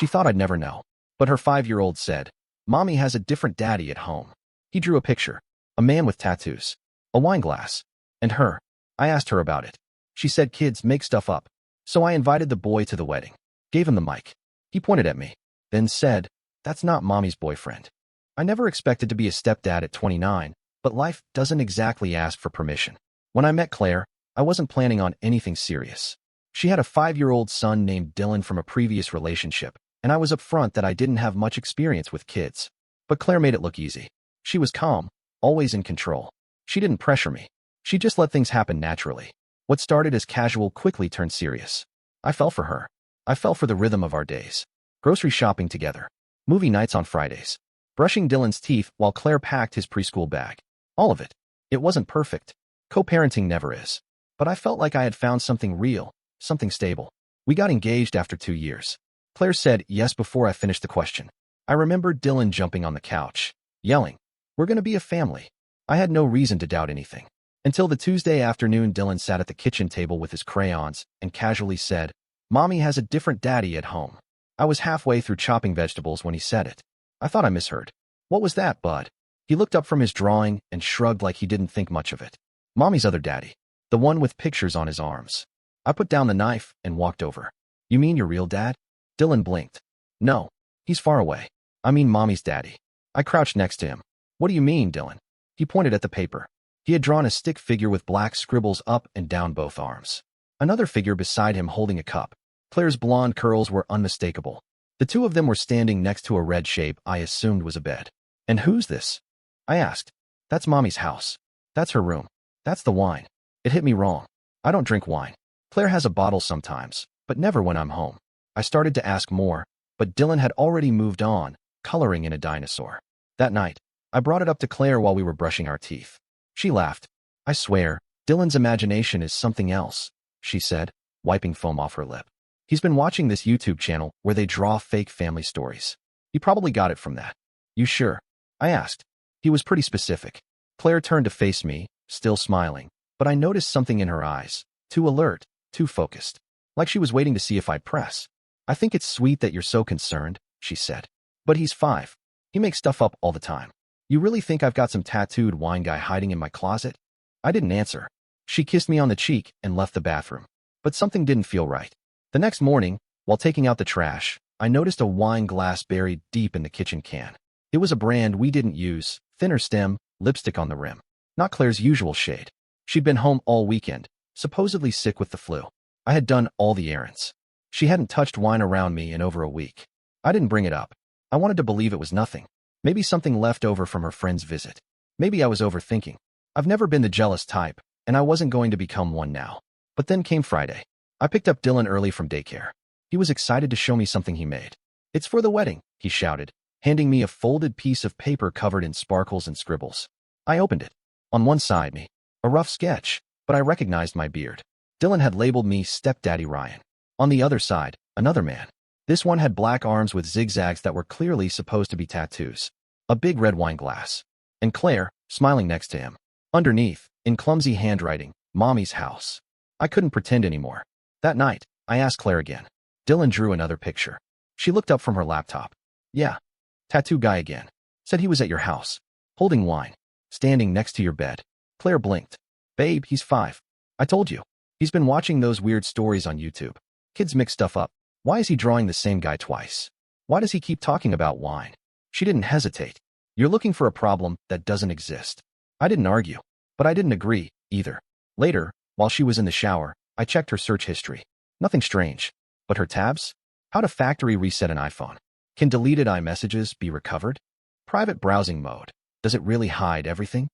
She thought I'd never know. But her 5-year-old said, "Mommy has a different daddy at home." He drew a picture. A man with tattoos. A wine glass. And her. I asked her about it. She said kids make stuff up. So I invited the boy to the wedding. Gave him the mic. He pointed at me. Then said, "That's not Mommy's boyfriend." I never expected to be a stepdad at 29, but life doesn't exactly ask for permission. When I met Claire, I wasn't planning on anything serious. She had a 5-year-old son named Dylan from a previous relationship, and I was upfront that I didn't have much experience with kids. But Claire made it look easy. She was calm, always in control. She didn't pressure me. She just let things happen naturally. What started as casual quickly turned serious. I fell for her. I fell for the rhythm of our days. Grocery shopping together. Movie nights on Fridays. Brushing Dylan's teeth while Claire packed his preschool bag. All of it. It wasn't perfect. Co-parenting never is. But I felt like I had found something real, something stable. We got engaged after 2 years. Claire said yes before I finished the question. I remembered Dylan jumping on the couch, yelling, "We're going to be a family." I had no reason to doubt anything. Until the Tuesday afternoon, Dylan sat at the kitchen table with his crayons and casually said, "Mommy has a different daddy at home." I was halfway through chopping vegetables when he said it. I thought I misheard. "What was that, bud?" He looked up from his drawing and shrugged like he didn't think much of it. "Mommy's other daddy. The one with pictures on his arms." I put down the knife and walked over. "You mean your real dad?" Dylan blinked. "No, he's far away. I mean Mommy's daddy." I crouched next to him. "What do you mean, Dylan?" He pointed at the paper. He had drawn a stick figure with black scribbles up and down both arms. Another figure beside him holding a cup. Claire's blonde curls were unmistakable. The two of them were standing next to a red shape I assumed was a bed. "And who's this?" I asked. "That's Mommy's house. That's her room. That's the wine." It hit me wrong. I don't drink wine. Claire has a bottle sometimes, but never when I'm home. I started to ask more, but Dylan had already moved on, coloring in a dinosaur. That night, I brought it up to Claire while we were brushing our teeth. She laughed. "I swear, Dylan's imagination is something else," she said, wiping foam off her lip. "He's been watching this YouTube channel where they draw fake family stories. He probably got it from that." "You sure?" I asked. He was pretty specific. Claire turned to face me, still smiling, but I noticed something in her eyes. Too alert, too focused. Like she was waiting to see if I'd press. "I think it's sweet that you're so concerned," she said. "But he's 5. He makes stuff up all the time. You really think I've got some tattooed wine guy hiding in my closet?" I didn't answer. She kissed me on the cheek and left the bathroom. But something didn't feel right. The next morning, while taking out the trash, I noticed a wine glass buried deep in the kitchen can. It was a brand we didn't use, thinner stem, lipstick on the rim. Not Claire's usual shade. She'd been home all weekend, supposedly sick with the flu. I had done all the errands. She hadn't touched wine around me in over a week. I didn't bring it up. I wanted to believe it was nothing. Maybe something left over from her friend's visit. Maybe I was overthinking. I've never been the jealous type, and I wasn't going to become one now. But then came Friday. I picked up Dylan early from daycare. He was excited to show me something he made. "It's for the wedding," he shouted, handing me a folded piece of paper covered in sparkles and scribbles. I opened it. On one side me, a rough sketch, but I recognized my beard. Dylan had labeled me Stepdaddy Ryan. On the other side, another man. This one had black arms with zigzags that were clearly supposed to be tattoos. A big red wine glass. And Claire, smiling next to him. Underneath, in clumsy handwriting, "Mommy's house." I couldn't pretend anymore. That night, I asked Claire again. Dylan drew another picture. She looked up from her laptop. "Yeah. Tattoo guy again. Said he was at your house. Holding wine. Standing next to your bed." Claire blinked. "Babe, he's 5. I told you. He's been watching those weird stories on YouTube. Kids mix stuff up. Why is he drawing the same guy twice? Why does he keep talking about wine?" She didn't hesitate. "You're looking for a problem that doesn't exist." I didn't argue, but I didn't agree, either. Later, while she was in the shower, I checked her search history. Nothing strange. But her tabs? How to factory reset an iPhone. Can deleted iMessages be recovered? Private browsing mode. Does it really hide everything?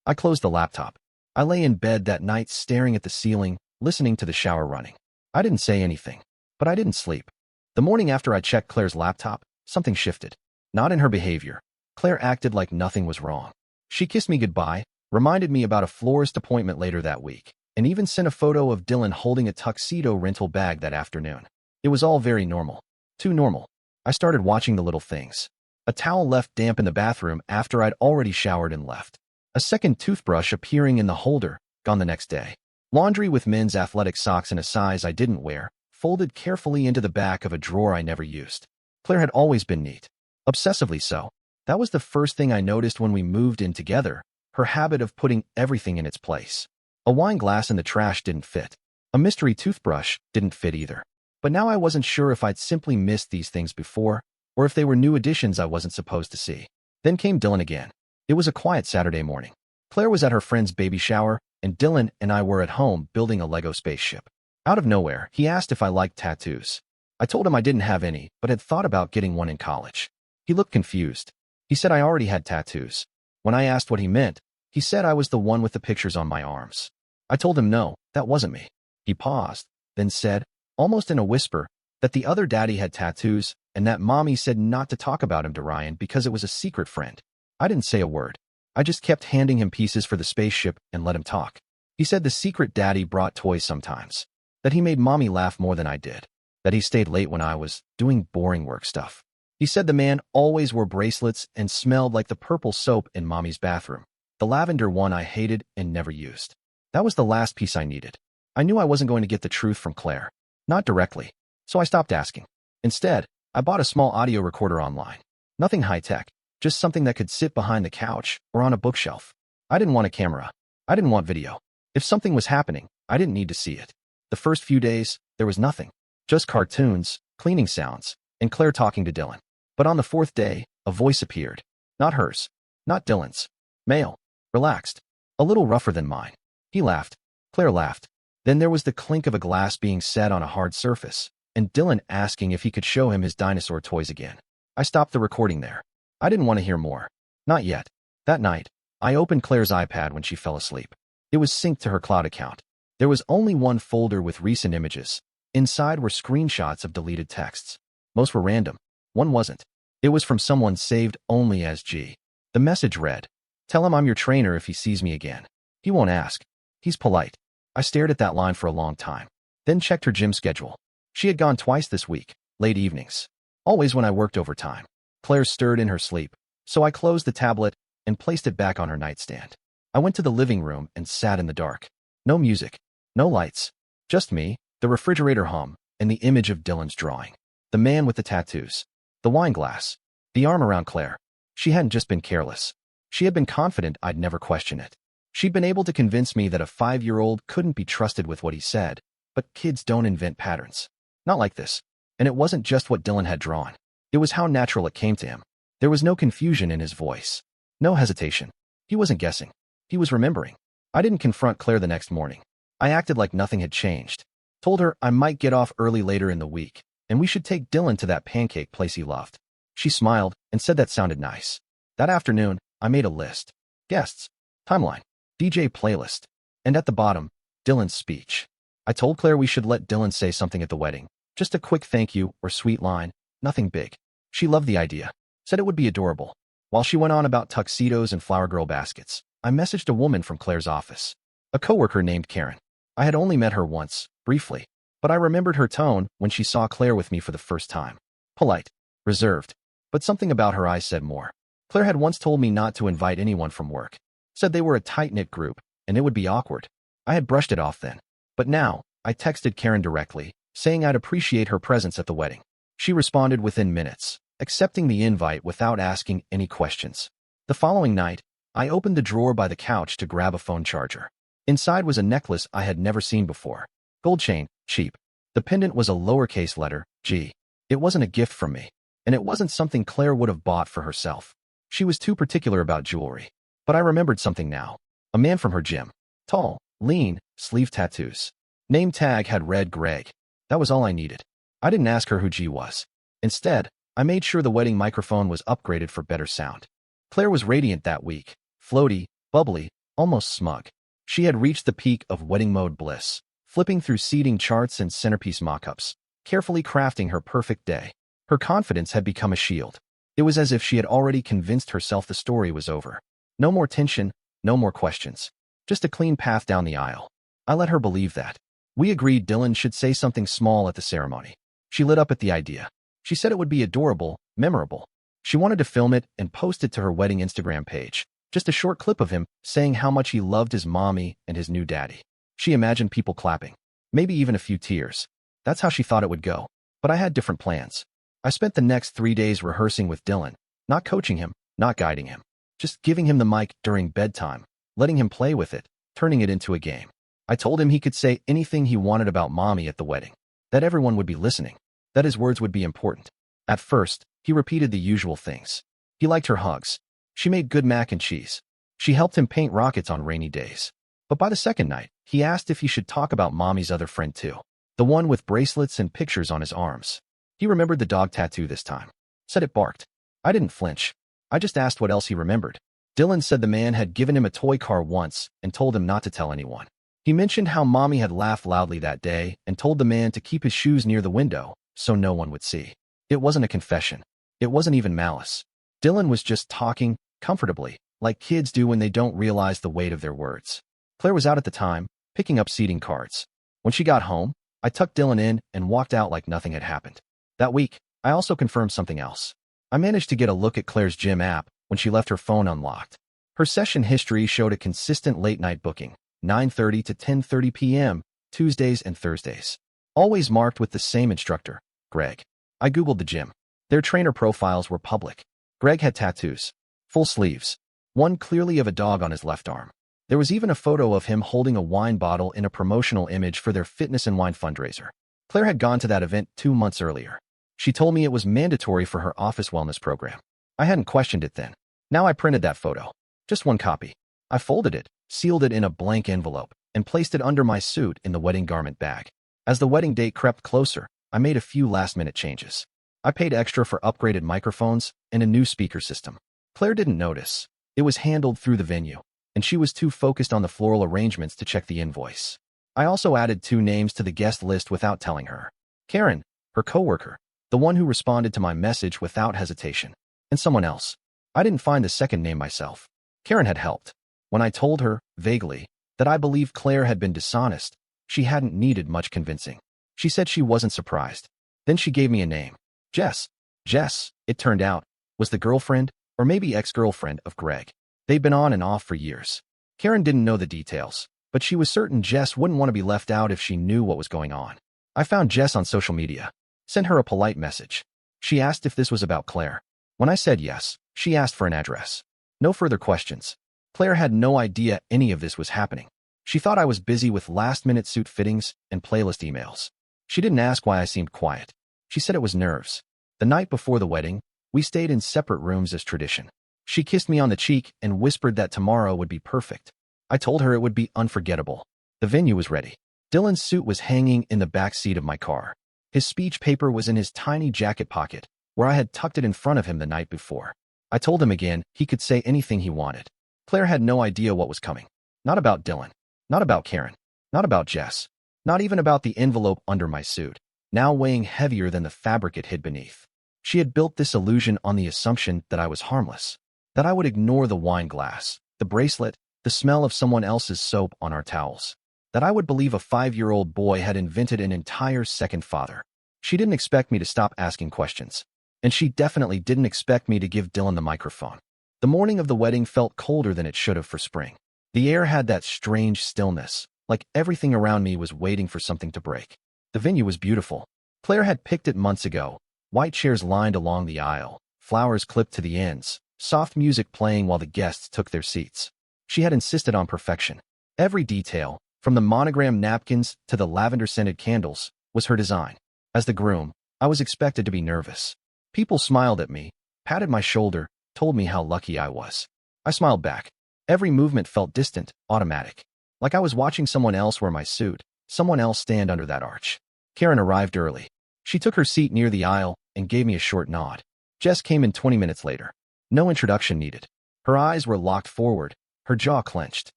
I closed the laptop. I lay in bed that night staring at the ceiling, listening to the shower running. I didn't say anything, but I didn't sleep. The morning after I checked Claire's laptop, something shifted. Not in her behavior. Claire acted like nothing was wrong. She kissed me goodbye, reminded me about a florist appointment later that week, and even sent a photo of Dylan holding a tuxedo rental bag that afternoon. It was all very normal. Too normal. I started watching the little things. A towel left damp in the bathroom after I'd already showered and left. A second toothbrush appearing in the holder, gone the next day. Laundry with men's athletic socks in a size I didn't wear, folded carefully into the back of a drawer I never used. Claire had always been neat. Obsessively so. That was the first thing I noticed when we moved in together, her habit of putting everything in its place. A wine glass in the trash didn't fit. A mystery toothbrush didn't fit either. But now I wasn't sure if I'd simply missed these things before, or if they were new additions I wasn't supposed to see. Then came Dylan again. It was a quiet Saturday morning. Claire was at her friend's baby shower, and Dylan and I were at home building a Lego spaceship. Out of nowhere, he asked if I liked tattoos. I told him I didn't have any, but had thought about getting one in college. He looked confused. He said I already had tattoos. When I asked what he meant, he said I was the one with the pictures on my arms. I told him no, that wasn't me. He paused, then said, almost in a whisper, that the other daddy had tattoos and that mommy said not to talk about him to Ryan because it was a secret friend. I didn't say a word. I just kept handing him pieces for the spaceship and let him talk. He said the secret daddy brought toys sometimes, that he made mommy laugh more than I did, that he stayed late when I was doing boring work stuff. He said the man always wore bracelets and smelled like the purple soap in mommy's bathroom, the lavender one I hated and never used. That was the last piece I needed. I knew I wasn't going to get the truth from Claire, not directly, so I stopped asking. Instead, I bought a small audio recorder online. Nothing high-tech, just something that could sit behind the couch or on a bookshelf. I didn't want a camera. I didn't want video. If something was happening, I didn't need to see it. The first few days, there was nothing. Just cartoons, cleaning sounds, and Claire talking to Dylan. But on the fourth day, a voice appeared. Not hers. Not Dylan's. Male. Relaxed. A little rougher than mine. He laughed. Claire laughed. Then there was the clink of a glass being set on a hard surface, and Dylan asking if he could show him his dinosaur toys again. I stopped the recording there. I didn't want to hear more. Not yet. That night, I opened Claire's iPad when she fell asleep. It was synced to her cloud account. There was only one folder with recent images. Inside were screenshots of deleted texts. Most were random. One wasn't. It was from someone saved only as G. The message read, "Tell him I'm your trainer if he sees me again. He won't ask. He's polite." I stared at that line for a long time, then checked her gym schedule. She had gone twice this week, late evenings. Always when I worked overtime. Claire stirred in her sleep, so I closed the tablet and placed it back on her nightstand. I went to the living room and sat in the dark. No music, no lights, just me, the refrigerator hum, and the image of Dylan's drawing. The man with the tattoos. The wine glass. The arm around Claire. She hadn't just been careless. She had been confident I'd never question it. She'd been able to convince me that a 5-year-old couldn't be trusted with what he said, but kids don't invent patterns. Not like this. And it wasn't just what Dylan had drawn. It was how natural it came to him. There was no confusion in his voice. No hesitation. He wasn't guessing. He was remembering. I didn't confront Claire the next morning. I acted like nothing had changed. Told her I might get off early later in the week, and we should take Dylan to that pancake place he loved. She smiled and said that sounded nice. That afternoon, I made a list. Guests. Timeline. DJ playlist. And at the bottom, Dylan's speech. I told Claire we should let Dylan say something at the wedding. Just a quick thank you or sweet line. Nothing big. She loved the idea. Said it would be adorable. While she went on about tuxedos and flower girl baskets, I messaged a woman from Claire's office. A coworker named Karen. I had only met her once, briefly, but I remembered her tone when she saw Claire with me for the first time. Polite. Reserved. But something about her eyes said more. Claire had once told me not to invite anyone from work. Said they were a tight-knit group, and it would be awkward. I had brushed it off then. But now, I texted Karen directly, saying I'd appreciate her presence at the wedding. She responded within minutes, accepting the invite without asking any questions. The following night, I opened the drawer by the couch to grab a phone charger. Inside was a necklace I had never seen before. Gold chain, cheap. The pendant was a lowercase letter, G. It wasn't a gift from me, and it wasn't something Claire would have bought for herself. She was too particular about jewelry. But I remembered something now. A man from her gym. Tall, lean, sleeve tattoos. Name tag had read Greg. That was all I needed. I didn't ask her who G was. Instead, I made sure the wedding microphone was upgraded for better sound. Claire was radiant that week. Floaty, bubbly, almost smug. She had reached the peak of wedding mode bliss, flipping through seating charts and centerpiece mock-ups, carefully crafting her perfect day. Her confidence had become a shield. It was as if she had already convinced herself the story was over. No more tension, no more questions. Just a clean path down the aisle. I let her believe that. We agreed Dylan should say something small at the ceremony. She lit up at the idea. She said it would be adorable, memorable. She wanted to film it and post it to her wedding Instagram page. Just a short clip of him saying how much he loved his mommy and his new daddy. She imagined people clapping. Maybe even a few tears. That's how she thought it would go. But I had different plans. I spent the next 3 days rehearsing with Dylan, not coaching him, not guiding him, just giving him the mic during bedtime, letting him play with it, turning it into a game. I told him he could say anything he wanted about mommy at the wedding, that everyone would be listening, that his words would be important. At first, he repeated the usual things. He liked her hugs. She made good mac and cheese. She helped him paint rockets on rainy days. But by the second night, he asked if he should talk about mommy's other friend too, the one with bracelets and pictures on his arms. He remembered the dog tattoo this time. Said it barked. I didn't flinch. I just asked what else he remembered. Dylan said the man had given him a toy car once and told him not to tell anyone. He mentioned how mommy had laughed loudly that day and told the man to keep his shoes near the window so no one would see. It wasn't a confession. It wasn't even malice. Dylan was just talking, comfortably, like kids do when they don't realize the weight of their words. Claire was out at the time, picking up seating cards. When she got home, I tucked Dylan in and walked out like nothing had happened. That week, I also confirmed something else. I managed to get a look at Claire's gym app when she left her phone unlocked. Her session history showed a consistent late-night booking, 9:30 to 10:30 p.m., Tuesdays and Thursdays. Always marked with the same instructor, Greg. I Googled the gym. Their trainer profiles were public. Greg had tattoos, full sleeves, one clearly of a dog on his left arm. There was even a photo of him holding a wine bottle in a promotional image for their fitness and wine fundraiser. Claire had gone to that event 2 months earlier. She told me it was mandatory for her office wellness program. I hadn't questioned it then. Now I printed that photo. Just one copy. I folded it, sealed it in a blank envelope, and placed it under my suit in the wedding garment bag. As the wedding date crept closer, I made a few last-minute changes. I paid extra for upgraded microphones and a new speaker system. Claire didn't notice. It was handled through the venue, and she was too focused on the floral arrangements to check the invoice. I also added 2 names to the guest list without telling her. Karen, her coworker, the one who responded to my message without hesitation, and someone else. I didn't find the second name myself. Karen had helped. When I told her, vaguely, that I believed Claire had been dishonest, she hadn't needed much convincing. She said she wasn't surprised. Then she gave me a name. Jess. Jess, it turned out, was the girlfriend, or maybe ex-girlfriend, of Greg. They'd been on and off for years. Karen didn't know the details, but she was certain Jess wouldn't want to be left out if she knew what was going on. I found Jess on social media. Sent her a polite message. She asked if this was about Claire. When I said yes, she asked for an address. No further questions. Claire had no idea any of this was happening. She thought I was busy with last-minute suit fittings and playlist emails. She didn't ask why I seemed quiet. She said it was nerves. The night before the wedding, we stayed in separate rooms as tradition. She kissed me on the cheek and whispered that tomorrow would be perfect. I told her it would be unforgettable. The venue was ready. Dylan's suit was hanging in the back seat of my car. His speech paper was in his tiny jacket pocket, where I had tucked it in front of him the night before. I told him again he could say anything he wanted. Claire had no idea what was coming. Not about Dylan. Not about Karen. Not about Jess. Not even about the envelope under my suit, now weighing heavier than the fabric it hid beneath. She had built this illusion on the assumption that I was harmless, that I would ignore the wine glass, the bracelet, the smell of someone else's soap on our towels, that I would believe a 5-year-old boy had invented an entire second father. She didn't expect me to stop asking questions, and she definitely didn't expect me to give Dylan the microphone. The morning of the wedding felt colder than it should have for spring. The air had that strange stillness, like everything around me was waiting for something to break. The venue was beautiful. Claire had picked it months ago. White chairs lined along the aisle, flowers clipped to the ends, soft music playing while the guests took their seats. She had insisted on perfection. Every detail, from the monogram napkins to the lavender-scented candles, was her design. As the groom, I was expected to be nervous. People smiled at me, patted my shoulder, told me how lucky I was. I smiled back. Every movement felt distant, automatic. Like I was watching someone else wear my suit, someone else stand under that arch. Karen arrived early. She took her seat near the aisle and gave me a short nod. Jess came in 20 minutes later. No introduction needed. Her eyes were locked forward, her jaw clenched.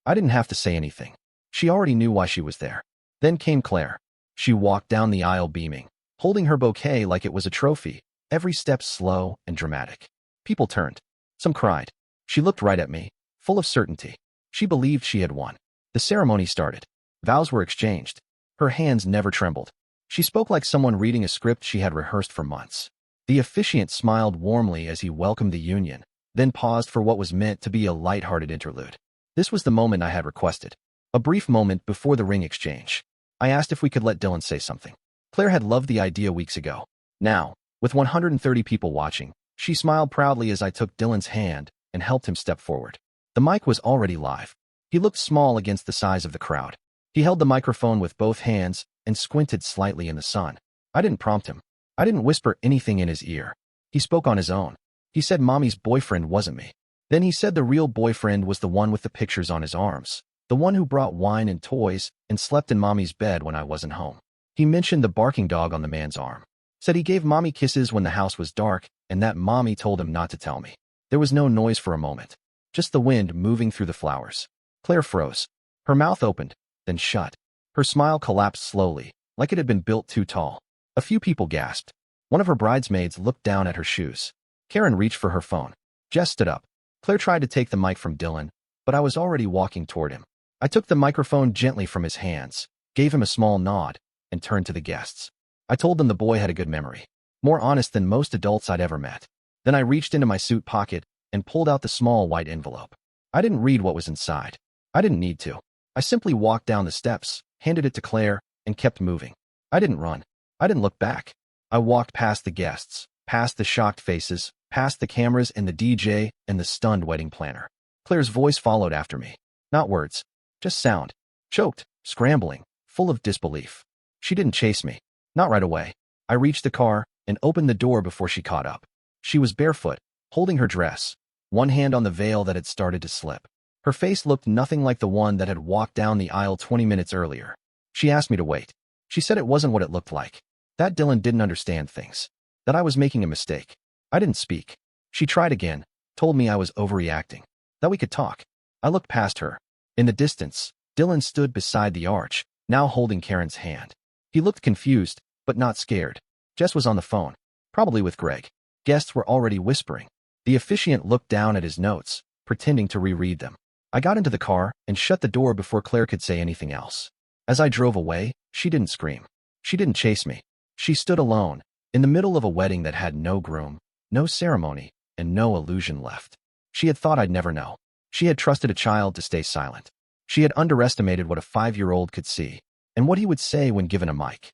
I didn't have to say anything. She already knew why she was there. Then came Claire. She walked down the aisle beaming, holding her bouquet like it was a trophy, every step slow and dramatic. People turned. Some cried. She looked right at me, full of certainty. She believed she had won. The ceremony started. Vows were exchanged. Her hands never trembled. She spoke like someone reading a script she had rehearsed for months. The officiant smiled warmly as he welcomed the union, then paused for what was meant to be a light-hearted interlude. This was the moment I had requested. A brief moment before the ring exchange. I asked if we could let Dylan say something. Claire had loved the idea weeks ago. Now, With 130 people watching, she smiled proudly as I took Dylan's hand and helped him step forward. The mic was already live. He looked small against the size of the crowd. He held the microphone with both hands and squinted slightly in the sun. I didn't prompt him. I didn't whisper anything in his ear. He spoke on his own. He said Mommy's boyfriend wasn't me. Then he said the real boyfriend was the one with the pictures on his arms, the one who brought wine and toys and slept in Mommy's bed when I wasn't home. He mentioned the barking dog on the man's arm. Said he gave Mommy kisses when the house was dark and that Mommy told him not to tell me. There was no noise for a moment, just the wind moving through the flowers. Claire froze. Her mouth opened, then shut. Her smile collapsed slowly, like it had been built too tall. A few people gasped. One of her bridesmaids looked down at her shoes. Karen reached for her phone. Jess stood up. Claire tried to take the mic from Dylan, but I was already walking toward him. I took the microphone gently from his hands, gave him a small nod, and turned to the guests. I told them the boy had a good memory, more honest than most adults I'd ever met. Then I reached into my suit pocket and pulled out the small white envelope. I didn't read what was inside. I didn't need to. I simply walked down the steps, handed it to Claire, and kept moving. I didn't run. I didn't look back. I walked past the guests, past the shocked faces, past the cameras and the DJ and the stunned wedding planner. Claire's voice followed after me. Not words, just sound. Choked, scrambling, full of disbelief. She didn't chase me. Not right away. I reached the car and opened the door before she caught up. She was barefoot, holding her dress, one hand on the veil that had started to slip. Her face looked nothing like the one that had walked down the aisle 20 minutes earlier. She asked me to wait. She said it wasn't what it looked like. That Dylan didn't understand things. That I was making a mistake. I didn't speak. She tried again, told me I was overreacting. That we could talk. I looked past her. In the distance, Dylan stood beside the arch, now holding Karen's hand. He looked confused, but not scared. Jess was on the phone, probably with Greg. Guests were already whispering. The officiant looked down at his notes, pretending to reread them. I got into the car and shut the door before Claire could say anything else. As I drove away, she didn't scream. She didn't chase me. She stood alone, in the middle of a wedding that had no groom, no ceremony, and no illusion left. She had thought I'd never know. She had trusted a child to stay silent. She had underestimated what a 5-year-old could see, and what he would say when given a mic.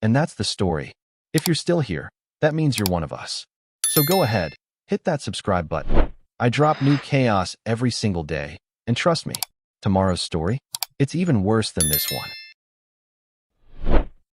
And that's the story. If you're still here, that means you're one of us. So go ahead, hit that subscribe button. I drop new chaos every single day, and trust me, tomorrow's story, it's even worse than this one.